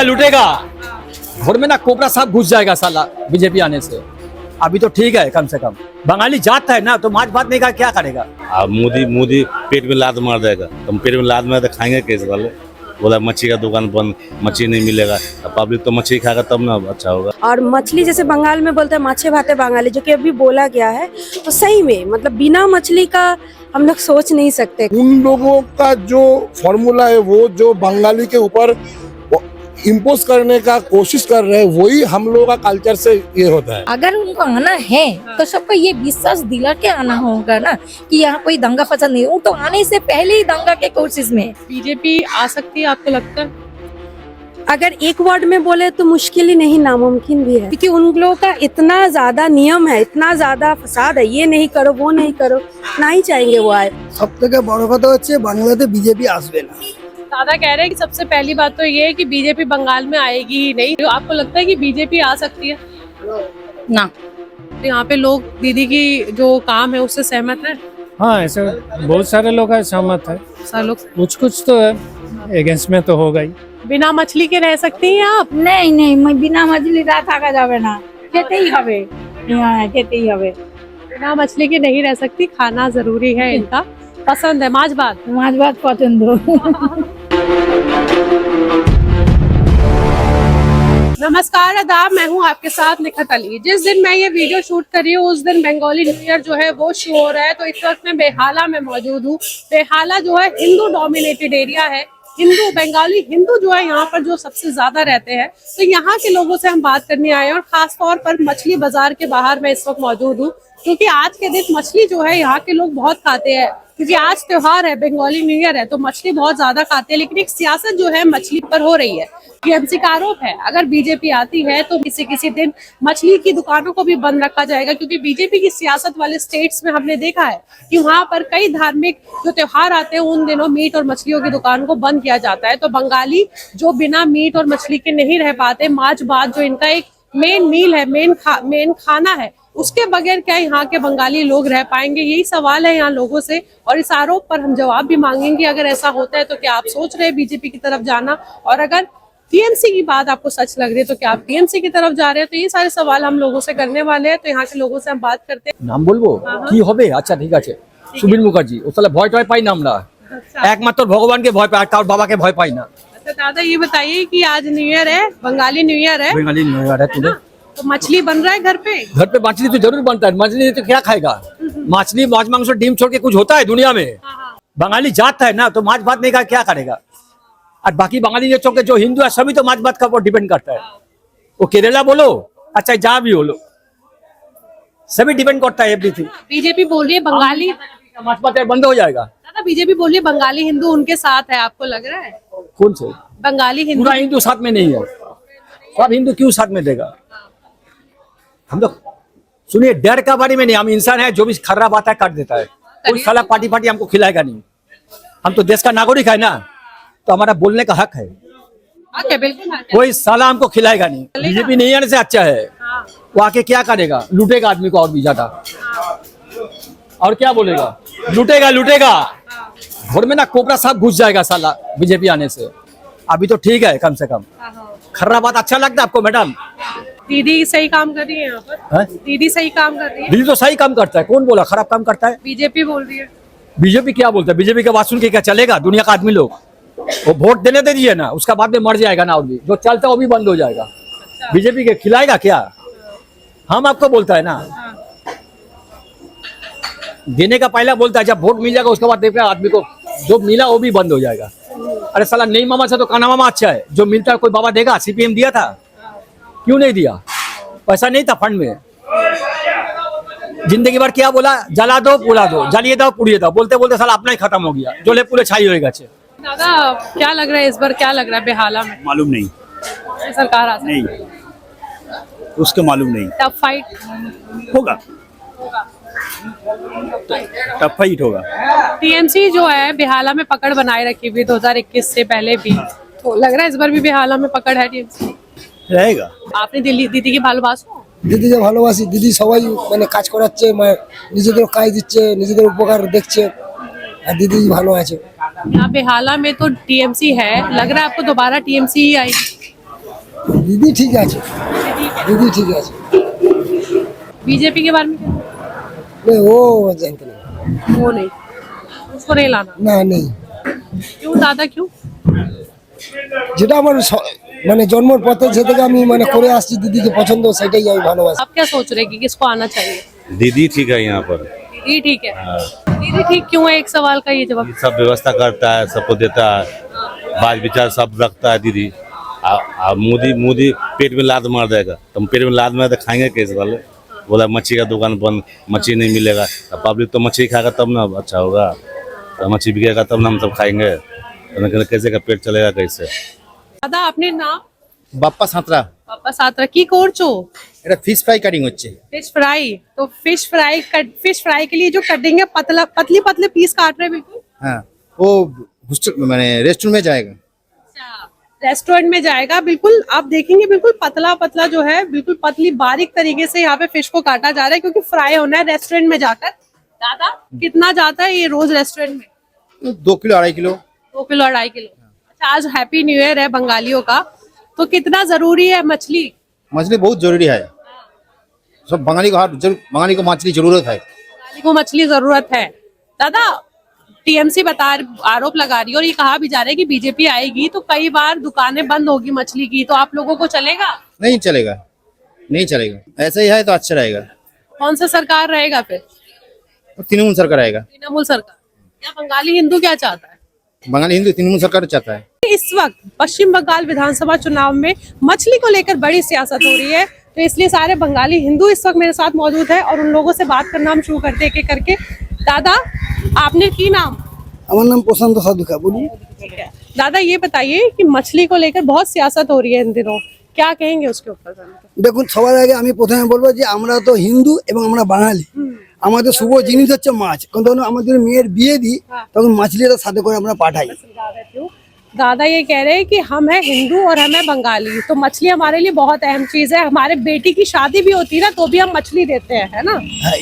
लूटेगा लूटेगा। घर में ना कोबरा साहब घुस जाएगा साला बीजेपी आने से। अभी तो ठीक है, कम से कम बंगाली जात है ना, तो माछ भात नहीं का क्या करेगा। अब मोदी पेट में लात मार देगा, तुम पेट में लात मार तो खाएंगे कैसे वाले। बोला मच्छी का दुकान बंद, मच्छी नहीं मिलेगा, पब्लिक तो मच्छी खाएगा तब ना अच्छा होगा। और मछली जैसे बंगाल में बोलते हैं माछे भाते बंगाली, जो कि अभी बोला गया है, तो सही में मतलब बिना मछली का हम लोग सोच नहीं सकते। उन लोगों का जो फॉर्मूला है वो जो बंगाली के ऊपर इम्पोज करने का कोशिश कर रहे हैं, वही हम लोगों का कल्चर से ये होता है। अगर उनको आना है तो सबको ये विश्वास दिला के आना होगा ना कि यहाँ कोई दंगा फसाद नहीं। वो तो आने से पहले ही दंगा के कोशिश में। बीजेपी आ सकती है आपको लगता है? अगर एक वर्ड में बोले तो मुश्किल ही नहीं, नामुमकिन भी है, क्योंकि उन लोगों का इतना ज्यादा नियम है, इतना ज्यादा फसाद है, ये नहीं करो वो नहीं करो, ना ही चाहेंगे वो आए। सबथेके बड़ कथा হচ্ছে বাংলাতে বিজেপি আসবে না। दादा कह रहे हैं कि सबसे पहली बात तो ये है कि बीजेपी बंगाल में आएगी ही नहीं। तो आपको लगता है कि बीजेपी आ सकती है? ना, तो यहाँ पे लोग दीदी की जो काम है उससे सहमत है? हाँ, ऐसे बहुत सारे लोग हैं सहमत है, सब लोग कुछ तो है, एगेंस्ट में तो होगा ही। बिना मछली के रह सकती हैं आप? नहीं नहीं, मैं बिना मछली रात থাকা যাবে না, খেতেই হবে। হ্যাঁ, খেতেই হবে। बिना मछली के नहीं रह सकती, खाना जरूरी है, इनका पसंद है माछ भात। মাছ ভাত পছন্দ। नमस्कार आदाब, मैं हूं आपके साथ निखत अली। जिस दिन मैं ये वीडियो शूट कर रही हूँ उस दिन बंगाली न्यू ईयर जो है वो शुरू हो रहा है। तो इस वक्त मैं बेहाला में मौजूद हूँ। बेहाला जो है हिंदू डोमिनेटेड एरिया है, हिंदू बंगाली हिंदू जो है यहाँ पर जो सबसे ज्यादा रहते हैं। तो यहाँ के लोगों से हम बात करने आए हैं और खास तौर पर मछली बाजार के बाहर मैं इस वक्त मौजूद हूँ, क्योंकि आज के दिन मछली जो है यहाँ के लोग बहुत खाते हैं, क्योंकि आज त्योहार है, बंगाली न्यू ईयर है, तो मछली बहुत ज्यादा खाते हैं। लेकिन एक सियासत जो है मछली पर हो रही है। टीएमसी का आरोप है अगर बीजेपी आती है तो किसी दिन मछली की दुकानों को भी बंद रखा जाएगा, क्योंकि बीजेपी की सियासत वाले स्टेट्स में हमने देखा है कि वहाँ पर कई धार्मिक जो त्योहार आते हैं उन दिनों मीट और मछलियों की दुकान को बंद किया जाता है। तो बंगाली जो बिना मीट और मछली के नहीं रह पाते, माछ भात जो इनका एक मेन मील है, मेन खाना है, उसके बगैर क्या यहाँ के बंगाली लोग रह पाएंगे? यही सवाल है यहाँ लोगों से और इस आरोप पर हम जवाब भी मांगेंगे। अगर ऐसा होता है तो क्या आप सोच रहे हैं बीजेपी की तरफ जाना, और अगर टीएमसी की बात आपको सच लग रही है तो क्या आप टीएमसी की तरफ जा रहे हैं? तो ये सारे सवाल हम लोगों से करने वाले हैं। तो यहाँ के लोगों से हम बात करते हैं। নাম বলবো কি হবে? আচ্ছা ঠিক আছে, সুবীর মুখার্জি। ও তাহলে ভয় টয় পাই না আমরা, একমাত্র ভগবানকে ভয় পাই, আর কারোর বাবাকে ভয় পাই না। अच्छा दादा ये बताइए कि आज न्यू ईयर है, बंगाली न्यू ईयर है, बंगाली न्यू ईयर है, तुम्हें तो मछली बन रहा है घर पे? घर पे मछली तो जरूर बनता है, मछली नहीं तो क्या खाएगा? मछली माछ मांस और डिम छोड़ के कुछ होता है दुनिया में? बंगाली जात है ना, तो माछ भात नहीं का क्या करेगा? और बाकी बंगाली जो चौके जो हिंदू है सभी तो माछ भात का ऊपर डिपेंड करता है। वो केरला बोलो, अच्छा जहाँ भी बोलो, सभी डिपेंड करता है एवरीथिंग। बीजेपी बोल रही है बंगाली माछ भात बंद हो जाएगा। दादा बीजेपी बोल रही है बंगाली हिंदू उनके साथ है, आपको लग रहा है? कौन से बंगाली हिंदू? पूरा हिंदू साथ में नहीं है, सब हिंदू क्यों साथ में देगा? हम लोग सुनिए, डर का बारे में नहीं, हम इंसान है, जो भी खराब आता है काट देता है। कोई साला पार्टी हमको खिलाएगा नहीं। हम तो देश का नागरिक है ना, तो हमारा बोलने का हक है। बिल्कुल। कोई साला हमको खिलाएगा नहीं। बीजेपी नहीं आने से अच्छा है, वो आके क्या करेगा? लूटेगा आदमी को और भी ज्यादा, और क्या बोलेगा? लूटेगा लूटेगा। घर में ना कोबरा साहब घुस जाएगा साला बीजेपी आने से। अभी तो ठीक है, कम से कम खर्रा बात अच्छा लगता है आपको मैडम? दीदी सही काम कर रही है यहाँ पर? दीदी सही काम कर रही है? दीदी तो सही काम करता है, कौन बोला खराब काम करता है? बीजेपी बोल रही है। बीजेपी क्या बोलता है? बीजेपी का बात सुन के क्या चलेगा? दुनिया का आदमी लोग वो वोट देने दे दिए ना, उसका बाद में मर जाएगा ना, और भी जो चलता है वो भी बंद हो जाएगा। बीजेपी के खिलाएगा क्या? हम आपको बोलता है ना, देने का पहला बोलता है, जब वोट मिल जाएगा उसके बाद देखा आदमी को जो मिला वो भी बंद हो जाएगा। अरे साला नहीं मामा से तो काना मामा अच्छा है, जो मिलता है कोई बाबा देगा? सीपीएम दिया था, क्यों नहीं दिया? पैसा नहीं था फंड में। जिंदगी भर क्या बोला? जला दो पुला दो, जलिए दो पुड़िए दो, बोलते बोलते साला अपना ही खत्म हो गया, जोले पूरे छाई हो गए। दादा क्या लग रहा है इस बार, क्या लग रहा है बेहाला में? मालूम नहीं, सरकार आ नहीं उसको मालूम नहीं। टफ फाइट होगा, टफ फाइट होगा। टीएमसी जो है बेहाला में पकड़ बनाए रखी हुई 2021 से पहले भी, तो लग रहा है इस बार भी बेहाला में पकड़ है टीएमसी रहेगा। आपने दीदी की ভালোবাসো? দিদিকে ভালোবাসি, দিদি সবাই মানে কাজ করাচ্ছে, নিজেদের কাজ দিচ্ছে, নিজেদের উপকার দেখছে, আর দিদি ভালো আছে। यहाँ बेहाला में तो टीएमसी है, लग रहा है आपको दोबारा टीएमसी ही आएगी? দিদি ঠিক আছে, দিদি ঠিক আছে। बीजेपी के बारे में क्या? नहीं वो जानते नहीं, वो नहीं, उसको नहीं लाना। না নেই। क्यों दादा, क्यों? যেটা আমার মানে জন্মের পর থেকে আমি মানে করে আসছি, দিদিকে পছন্দ, সেটাই আমি ভালোবাসি। आप क्या सोच रहे हैं कि किसको आना चाहिए? दीदी ठीक है यहाँ पर। दीदी ठीक है। दीदी ठीक क्यों है, एक सवाल का ये जवाब। सब व्यवस्था करता है, सबको देता है, बात विचार सब रखता है दीदी। मोदी पेट में लात मार देगा, तुम पेट में लात मार दे खाएंगे कैसे वाले? बोला मच्छी का दुकान बंद, मच्छी नहीं मिलेगा। पब्लिक तो मच्छी खाएगा तब ना अच्छा होगा, तो मच्छी बिकेगा तब ना हम सब खाएंगे, तो कैसे का पेट चलेगा कैसे? দাদা আপনার নাম? বাপ্পা সাঁতরা। পাপা সাতরা কি করছো? এটা ফিশ ফ্রাই কাটিং হচ্ছে। फिश फ्राई, तो फिश फ्राई के लिए जो कटिंग है, पतली पतले पीस काट रहे हैं बिल्कुल। হ্যাঁ, ও হোস্টেল মানে रेस्टोरेंट में जाएगा। रेस्टोरेंट में जाएगा, बिल्कुल आप देखेंगे बिल्कुल पतला पतला जो है, बिल्कुल पतली बारीक तरीके से यहाँ पे फिश को काटा जा रहा है, क्योंकि फ्राई होना है रेस्टोरेंट में जाकर। दादा कितना जाता है ये रोज रेस्टोरेंट में? 2 किलो 2.5 किलो। 2 kilo 2.5 kilo. अच्छा, आज हैप्पी न्यू ईयर है बंगालियों का, तो कितना जरूरी है मछली? मछली बहुत जरूरी है, सब बंगाली को बंगाली को मछली जरूरत है। बंगाली को मछली जरूरत है। दादा टीएमसी आरोप लगा रही है और ये कहा भी जा रहा है कि बीजेपी आएगी तो कई बार दुकानें बंद होगी मछली की, तो आप लोगों को चलेगा? नहीं चलेगा, नहीं चलेगा, ऐसा ही है तो अच्छा रहेगा। कौन सा सरकार रहेगा फिर? तृणमूल सरकार आएगा। तृणमूल सरकार या बंगाली हिंदू क्या चाहता है? बंगाली हिंदू तृणमूल सरकार चाहता है। इस वक्त पश्चिम बंगाल विधानसभा चुनाव में मछली को लेकर बड़ी सियासत हो रही है, तो इसलिए सारे बंगाली हिंदू इस वक्त मेरे साथ मौजूद है और उन लोगों से बात करना हम शुरू करते एक एक करके। दादा आपने की नाम? আমার নাম প্রশান্ত সাধুকা। বলুন। दादा ये बताइए कि मछली को लेकर बहुत सियासत हो रही है इन दिनों, क्या कहेंगे उसके ऊपर? দেখুন, সবার আগে আমি প্রথমে বলবো যে আমরা তো হিন্দু এবং আমরা বাঙালি, আমাদের শুভ জিনিস হচ্ছে মাছ। কিন্তু যখন আমাদের মেয়ের বিয়ে দিই তখন মাছলিটা সাথে করে আমরা পাঠাই। दादा ये कह रहे हैं कि हम है हिंदू और हम है बंगाली, तो मछली हमारे लिए बहुत अहम चीज है। हमारे बेटी की शादी भी होती है ना, तो भी हम मछली देते हैं, है ना? হ্যাঁ,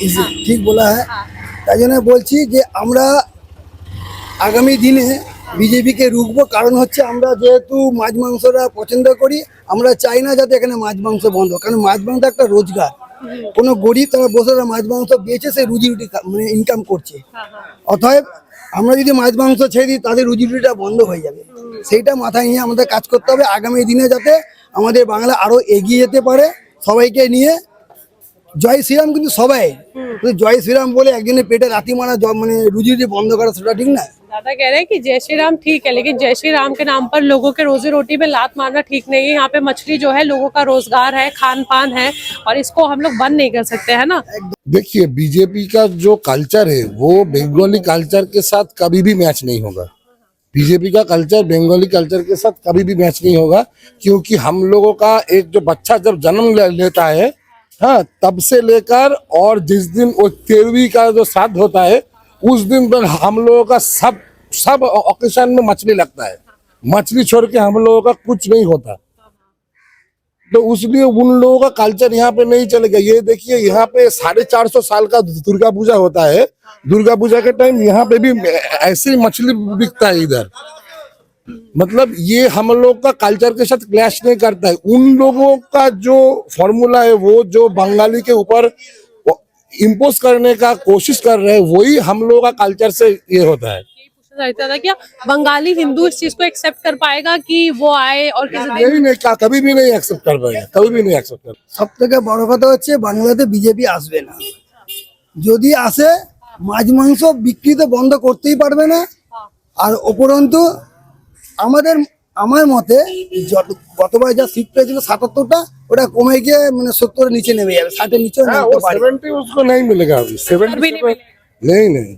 ঠিক বলা है। তাই জন্য বলছি যে আমরা আগামী দিনে বিজেপিকে রুখবো, কারণ হচ্ছে আমরা যেহেতু মাছ মাংসটা পছন্দ করি, আমরা চাই না যাতে এখানে মাছ মাংস বন্ধ, কারণ মাছ মাংস একটা রোজগার। কোনো গরিব তারা বসে মাছ মাংস বেচে সে রুজি রুটি মানে ইনকাম করছে। অতএব আমরা যদি মাছ মাংস ছেড়ে দিই তাদের রুজি রুটিটা বন্ধ হয়ে যাবে, সেইটা মাথায় নিয়ে আমাদের কাজ করতে হবে আগামী দিনে, যাতে আমাদের বাংলা আরো এগিয়ে যেতে পারে। সবাইকে নিয়ে জয় শ্রীরাম, কিন্তু সবাই জয় শ্রীরাম বলে একজনের পেটে রাতি মারা মানে রুজি রুটি বন্ধ করা সেটা ঠিক না। दादा कह रहे हैं कि जय श्री राम ठीक है, लेकिन जय श्री राम के नाम पर लोगों के रोजी रोटी में लात मारना ठीक नहीं है। यहाँ पे मछली जो है लोगों का रोजगार है, खान पान है, और इसको हम लोग बंद नहीं कर सकते, है ना? देखिए, बीजेपी का जो कल्चर है वो बंगाली कल्चर के साथ कभी भी मैच नहीं होगा। बीजेपी का कल्चर बंगाली कल्चर के साथ कभी भी मैच नहीं होगा, क्योंकि हम लोगों का एक जो बच्चा जब जन्म लेता है, हाँ, तब से लेकर और जिस दिन वो 13वीं का जो श्राद्ध होता है उस दिन तक हम लोगों का सब ओकेशन में मछली लगता है। मछली छोड़ के हम लोगों का कुछ नहीं होता, तो इसलिए उन लोगों का कल्चर यहाँ पे नहीं चलेगा। ये देखिए, यहाँ पे 450 साल का दुर्गा पूजा होता है, दुर्गा पूजा के टाइम यहाँ पे भी ऐसी मछली बिकता है इधर। मतलब ये हम लोग का कल्चर के साथ क्लैश नहीं करता है। उन लोगों का जो फॉर्मूला है वो जो बंगाली के ऊपर इम्पोज करने का कोशिश कर रहे हैं, वही हम लोगों का कल्चर से ये होता है। रहता था क्या बंगाली हिंदू इस चीज को एक्सेप्ट कर पाएगा कि वो आए और किसी दिन? नहीं, कभी भी नहीं एक्सेप्ट कर पाएगा, कभी भी नहीं एक्सेप्ट कर। সব থেকে বড় কথা হচ্ছে বাংলাতে বিজেপি আসবে না। যদি আসে মাছ মাংস বিক্রি তো বন্ধ করতেই পারবে না। আর উপরন্তু আমার মতে গতবার যা সিট পেয়েছিল 77টা, ওটা কমে গিয়ে মানে 70-এর নিচে নেমে যাবে, 60-এর নিচে নামতে পারে। 70 उसको नहीं मिलेगा अभी, 70 भी नहीं नहीं,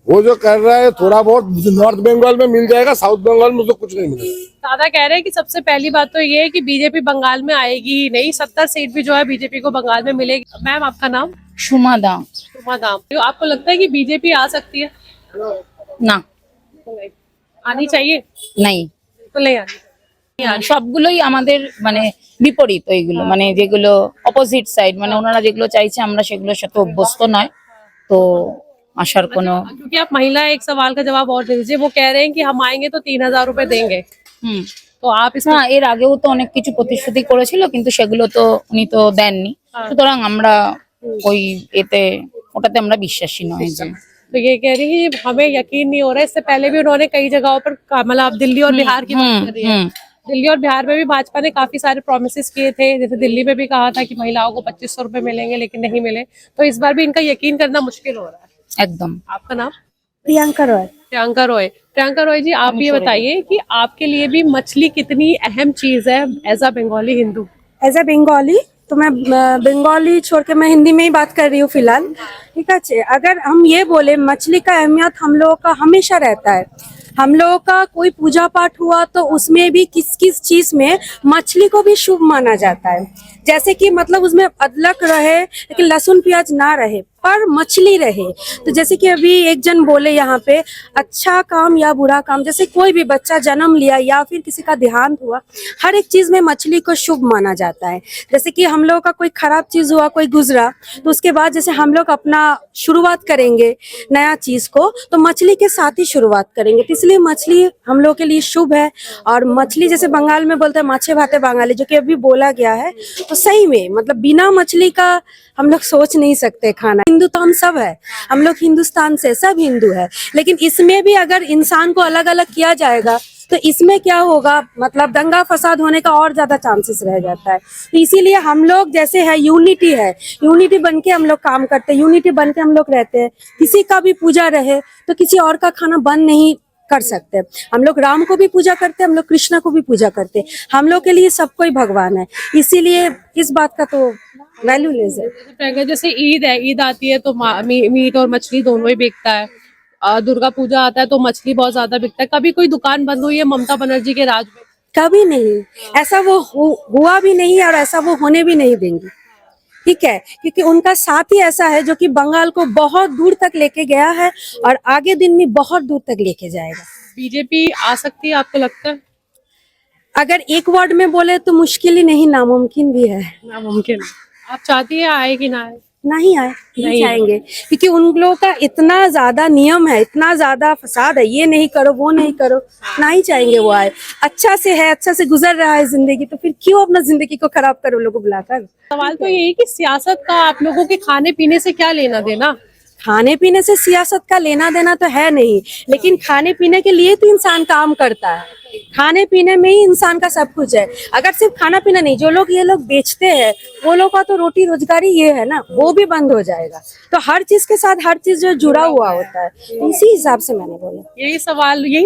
वो जो कर रहा है थोड़ा बहुत नॉर्थ बंगाल में मिल जाएगा, साउथ बंगाल में उसको कुछ नहीं मिलेगा। दादा कह रहे हैं कि सबसे पहली बात तो ये है कि बीजेपी बंगाल में आएगी ही नहीं, 70 सीट भी जो है बीजेपी को बंगाल में मिलेगी। मैम आपका नाम? सुमा दाम सुमा दाम। तो आपको लगता है कि बीजेपी आ सकती है? না, आनी चाहिए? नहीं, तो नहीं आनी। সবগুলোই আমাদের মানে বিপরীত, ওইগুলো মানে যেগুলো অপোজিট সাইড, মানে ওনারা যেগুলো চাইছে আমরা সেগুলোর সাথে অভ্যস্ত নয়, তো আসার কোনো क्योंकि आप महिला एक सवाल का जवाब और दे दीजिए। वो कह रहे हैं कि हम आएंगे तो 3000 रुपए देंगे, হুম तो आप इस না এর আগেও তো অনেক কিছু প্রতিশ্রুতি করেছিল কিন্তু সেগুলো তো উনি তো দেননি, সুতরাং আমরা ওই এতে ওটাতে আমরা বিশ্বাসী নই যে तो ये कह रही है कि हमें यकीन नहीं हो रहा है। इससे पहले भी उन्होंने कई जगहों पर मतलब आप दिल्ली और बिहार की बात कर रही है, दिल्ली और बिहार में भी भाजपा ने काफी सारे प्रोमिसेस किए थे। जैसे दिल्ली में भी कहा था कि महिलाओं को 2500 रुपए मिलेंगे, लेकिन नहीं मिले। तो इस बार भी इनका यकीन करना मुश्किल हो रहा है। একদম। आपका नाम? प्रियंका रॉय। प्रियंका रॉय। प्रियंका रॉय जी, आप ये बताइए कि आपके लिए भी मछली कितनी अहम चीज है as a Bengali Hindu? As a Bengali तो मैं बंगाली छोड़ के मैं हिंदी में ही बात कर रही हूँ फिलहाल, ठीक है। अगर हम ये बोले मछली का अहमियत हम लोगों का हमेशा रहता है। हम लोगों का कोई पूजा पाठ हुआ तो उसमें भी किस किस चीज में मछली को भी शुभ माना जाता है। जैसे कि मतलब उसमें अदरक रहे लेकिन लहसुन प्याज ना रहे पर मछली रहे। तो जैसे कि अभी एक जन बोले यहाँ पे अच्छा काम या बुरा काम, जैसे कोई भी बच्चा जन्म लिया या फिर किसी का देहांत हुआ, हर एक चीज में मछली को शुभ माना जाता है। जैसे कि हम लोगों का कोई खराब चीज हुआ, कोई गुजरा, तो उसके बाद जैसे हम लोग अपना शुरुआत करेंगे नया चीज को तो मछली के साथ ही शुरुआत करेंगे। तो इसलिए मछली हम लोग के लिए शुभ है। और मछली जैसे बंगाल में बोलते हैं माछे भाते बंगाली, जो कि अभी बोला गया है, तो सही में मतलब बिना मछली का हम लोग सोच नहीं सकते खाना। हिंदू तो हम सब है, हम लोग हिंदुस्तान से सब हिंदू है, लेकिन इसमें भी अगर इंसान को अलग अलग किया जाएगा तो इसमें क्या होगा, मतलब दंगा फसाद होने का और ज्यादा चांसेस रह जाता है। तो इसीलिए हम लोग जैसे है यूनिटी है, यूनिटी बन के हम लोग काम करते हैं, यूनिटी बन के हम लोग रहते हैं। किसी का भी पूजा रहे तो किसी और का खाना बंद नहीं कर सकते। हम लोग राम को भी पूजा करते हैं, हम लोग कृष्णा को भी पूजा करते हैं। हम लोग के लिए सब कोई भगवान है, इसीलिए इस बात का तो वैल्यूलेस है। प्रियंका, जैसे ईद है, ईद आती है तो मीट और मछली दोनों ही बिकता है। दुर्गा पूजा आता है तो मछली बहुत ज्यादा बिकता है। कभी कोई दुकान बंद हुई है ममता बनर्जी के राज में? कभी नहीं, ऐसा वो हुआ भी नहीं और ऐसा वो होने भी नहीं देंगी, ठीक है। क्योंकि उनका साथ ही ऐसा है जो कि बंगाल को बहुत दूर तक लेके गया है और आगे दिन में बहुत दूर तक लेके जाएगा। बीजेपी आ सकती है आपको लगता है? अगर एक वर्ड में बोले तो मुश्किल ही नहीं, नामुमकिन भी है। नामुमकिन। आप चाहती है आए कि ना आए? नहीं आए, नहीं चाहेंगे, क्योंकि उन लोगों का इतना ज्यादा नियम है, इतना ज्यादा फसाद है, ये नहीं करो वो नहीं करो, नहीं चाहेंगे वो आए। अच्छा से है, अच्छा से गुजर रहा है जिंदगी, तो फिर क्यों अपना जिंदगी को खराब करो लोगों को बुलाकर। सवाल तो यही कि सियासत का आप लोगों के खाने पीने से क्या लेना देना? खाने पीने से सियासत का लेना देना तो है नहीं, लेकिन खाने पीने के लिए तो इंसान काम करता है। खाने पीने में ही इंसान का सब कुछ है। अगर सिर्फ खाना पीना नहीं, जो लोग ये लोग बेचते हैं वो लोग का तो रोटी रोजगारी ये है ना, वो भी बंद हो जाएगा। तो हर चीज के साथ हर चीज जो जुड़ा हुआ होता है, तो इसी हिसाब से मैंने बोला। यही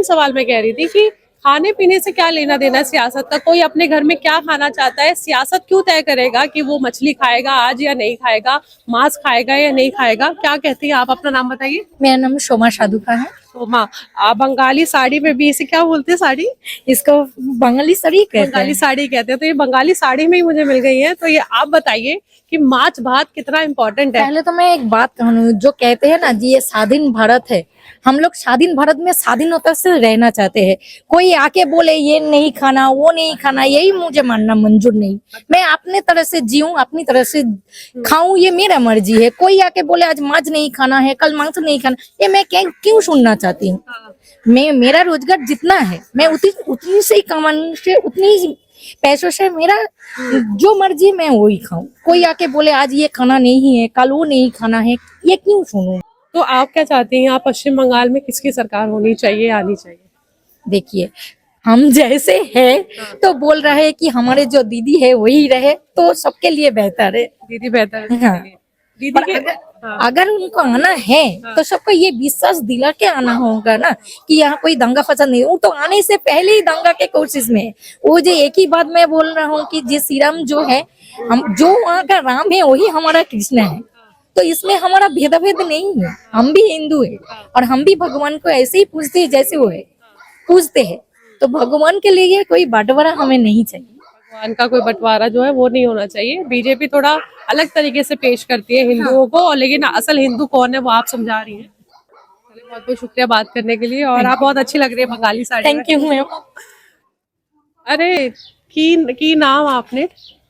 सवाल मैं कह रही थी कि खाने पीने से क्या लेना देना है सियासत का? कोई अपने घर में क्या खाना चाहता है, सियासत क्यों तय करेगा कि वो मछली खाएगा आज या नहीं खाएगा, मांस खाएगा या नहीं खाएगा? क्या कहती है आप? अपना नाम बताइए। मेरा नाम शोमा साधुका है। शोमा, आप बंगाली साड़ी में भी इसे क्या बोलते हैं? साड़ी? इसको बंगाली साड़ी कहते हैं। बंगाली साड़ी कहते हैं। तो ये बंगाली साड़ी में ही मुझे मिल गई है। तो ये आप बताइए कि माछ भात कितना इम्पोर्टेंट है? पहले तो मैं एक बात कहूँ, जो कहते हैं ना जी ये स्वाधीन भारत है, हम लोग स्वाधीन भारत में स्वाधीनता से रहना चाहते हैं। कोई आके बोले ये नहीं खाना वो नहीं खाना, यही मुझे मानना मंजूर नहीं। मैं अपने तरह से जीऊं, अपनी तरह से खाऊं, ये मेरा मर्जी है। कोई आके बोले आज मांस नहीं खाना है, कल मांस नहीं खाना, ये मैं क्यों सुनना चाहती हूँ? मेरा रोजगार जितना है मैं उतनी से ही कमाने से, उतनी पैसों से मेरा जो मर्जी मैं वही खाऊं। कोई आके बोले आज ये खाना नहीं है, कल वो नहीं खाना है, ये क्यों सुनूं? तो आप क्या चाहती हैं? आप पश्चिम बंगाल में किसकी सरकार होनी चाहिए, आनी चाहिए? देखिए, हम जैसे हैं तो बोल रहे हैं कि हमारे जो दीदी है वही रहे तो सबके लिए बेहतर है। दीदी बेहतर है। हाँ। दीदी के अगर उनको आना है तो सबको ये विश्वास दिला के आना होगा ना कि यहाँ कोई दंगा फसाद नहीं। वो तो आने से पहले ही दंगा के कोशिश में है। वो जो एक ही बात मैं बोल रहा हूँ कि जे श्री राम जो है, हम जो वहाँ का राम है वही हमारा कृष्ण है, तो इसमें हमारा भेदभाव नहीं है। हम भी हिंदू है और हम भी भगवान को ऐसे ही पूजते हैं जैसे वो है पूजते हैं। तो भगवान के लिए कोई बंटवारा हमें नहीं चाहिए। भगवान का कोई बंटवारा जो है वो नहीं होना चाहिए। बीजेपी थोड़ा अलग तरीके से पेश करती है हिंदुओं को, और लेकिन असल हिंदू कौन है वो आप समझा रही हैं। बहुत बहुत शुक्रिया बात करने के लिए, और आप बहुत अच्छी लग रही है Bengali sari. Thank you ma'am. अरे की नाम आपने?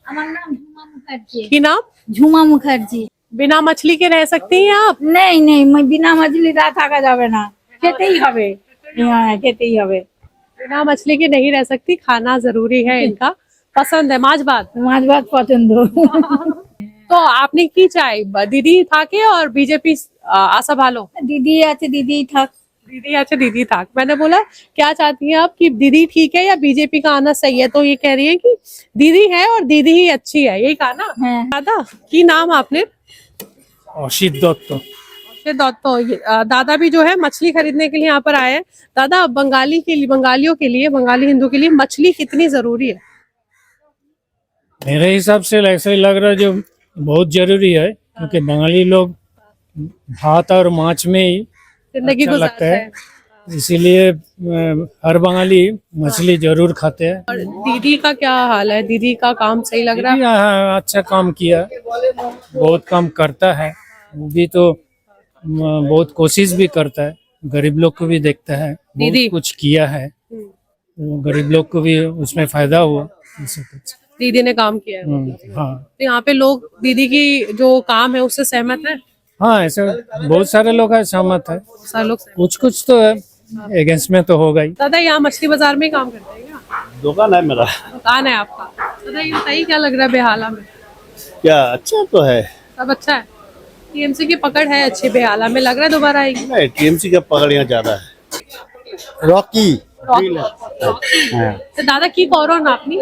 আমার নাম ঝুমা মুখার্জি। की नाम? ঝুমা মুখার্জি। बिना मछली के रह सकती हैं आप? नहीं नहीं, मैं बिना मछली रहा থাকা যাবে না, খেতেই হবে। হ্যাঁ খেতেই হবে। बिना मछली के नहीं रह सकती, खाना जरूरी है इनका, पसंद है माछ भात। মাছ ভাত পছন্দ। तो आपने की चाय दीदी था के और बीजेपी आशा भालो? দিদি আছে দিদি থাক। दीदी अच्छा दीदी था। मैंने बोला क्या चाहती हैं आप कि दीदी ठीक है या बीजेपी का आना सही है, तो ये कह रही है कि दीदी है और दीदी ही अच्छी है, यही कहा ना। दादा की नाम आपने? अशित दत्त। दादा भी जो है मछली खरीदने के लिए यहाँ पर आए हैं। दादा बंगालियों के लिए बंगाली हिंदू के लिए मछली कितनी जरूरी है? मेरे हिसाब से ऐसा ही लग रहा है जो बहुत जरूरी है, क्योंकि बंगाली लोग भात और माछ में ही जिंदगी अच्छा लगता गुजारते है, हैं। इसीलिए हर बंगाली मछली जरूर खाते हैं। और दीदी का क्या हाल है? दीदी का काम सही लग रहा है? हाँ, अच्छा काम किया, बहुत काम करता है। वो भी तो बहुत कोशिश भी करता है, गरीब लोग को भी देखता है, दीदी। बहुत कुछ किया है, वो गरीब लोग को भी उसमें फायदा हुआ, ऐसा कुछ। दीदी ने काम किया है। हाँ तो यहाँ पे लोग दीदी की जो काम है उससे सहमत है? हाँ, ऐसे बहुत सारे लोग हैं सहमत है, सारे लोग सहमत। कुछ तो है अगेंस्ट में तो होगा ही। दादा यहाँ मछली बाजार में ही काम करते हैं क्या? दुकान है मेरा। दुकान है आपका। दादा ये बताइए क्या लग रहा है बेहाला में? क्या अच्छा तो है, सब अच्छा है? टीएमसी की पकड़ है अच्छी बेहाला में, लग रहा है दोबारा आएगी? नहीं टीएमसी का पकड़ यहाँ ज्यादा है। রকি तो दादा की करो ना अपनी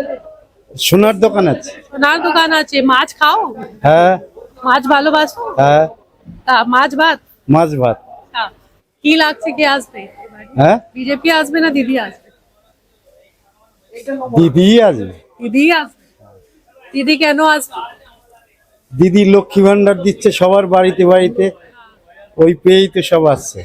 সোনার দোকান আছে। সোনার দোকান আছে, মাছ খাও? হ্যাঁ মাছ ভালোবাসো? হ্যাঁ মাছ ভাত? মাছ ভাত। কি লাগছে কে আসবে? হ্যাঁ বিজেপি আসবে না দিদি আসবে? দিদি আসবে। দিদি আসবে। দিদি কেন আসবে? দিদি লক্ষ্মী ভান্ডার দিচ্ছে সবার বাড়িতে বাড়িতে, ওই পেয়েই তো সব আসছে।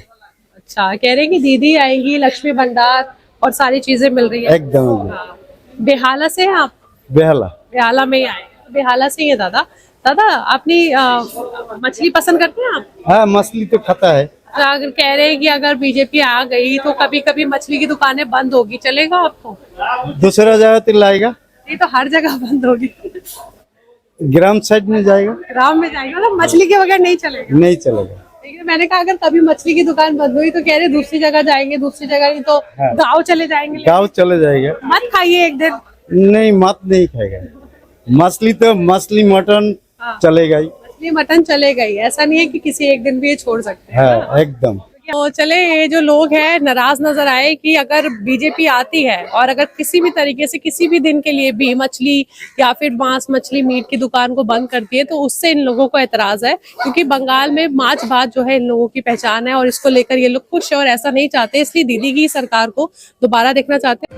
अच्छा कह रहे हैं कि दीदी आएंगी, लक्ष्मी भंडार और सारी चीजें मिल रही है। একদম একদম। बेहाला से हैं आप? বেহালা। बेहाला में ही आए, बेहाला से ही है दादा। दादा अपनी मछली पसंद करते हैं आप? हाँ मछली तो खाता है। तो अगर कह रहे हैं कि अगर बीजेपी आ गई तो कभी कभी मछली की दुकानें बंद होगी, चलेगा आपको? दूसरा जगह तो लाएगा, ये तो हर जगह बंद होगी। ग्राम साइड में जाएगा, ग्राम में जाएगा ना, मछली के बगैर नहीं चलेगा। नहीं चलेगा। लेकिन मैंने कहा अगर कभी मछली की दुकान बंद हुई तो कह रहे दूसरी जगह जाएंगे, दूसरी जगह नहीं तो हाँ। गाँव चले जाएंगे। गाँव चले जाएगा। मत खाइए एक दिन। नहीं मत नहीं खाएगा, मछली तो मछली मटन हाँ। चलेगा ही। मछली मटन चलेगा ही, ऐसा नहीं है कि किसी एक दिन भी ये छोड़ सकते हैं। हाँ एकदम। तो चले ये जो लोग हैं नाराज नजर आए कि अगर बीजेपी आती है और अगर किसी भी तरीके से किसी भी दिन के लिए भी मछली या फिर मांस मछली मीट की दुकान को बंद करती है तो उससे इन लोगों को एतराज है, क्योंकि बंगाल में माछ भात जो है इन लोगों की पहचान है और इसको लेकर ये लोग खुश है और ऐसा नहीं चाहते, इसलिए दीदी की सरकार को दोबारा देखना चाहते हैं।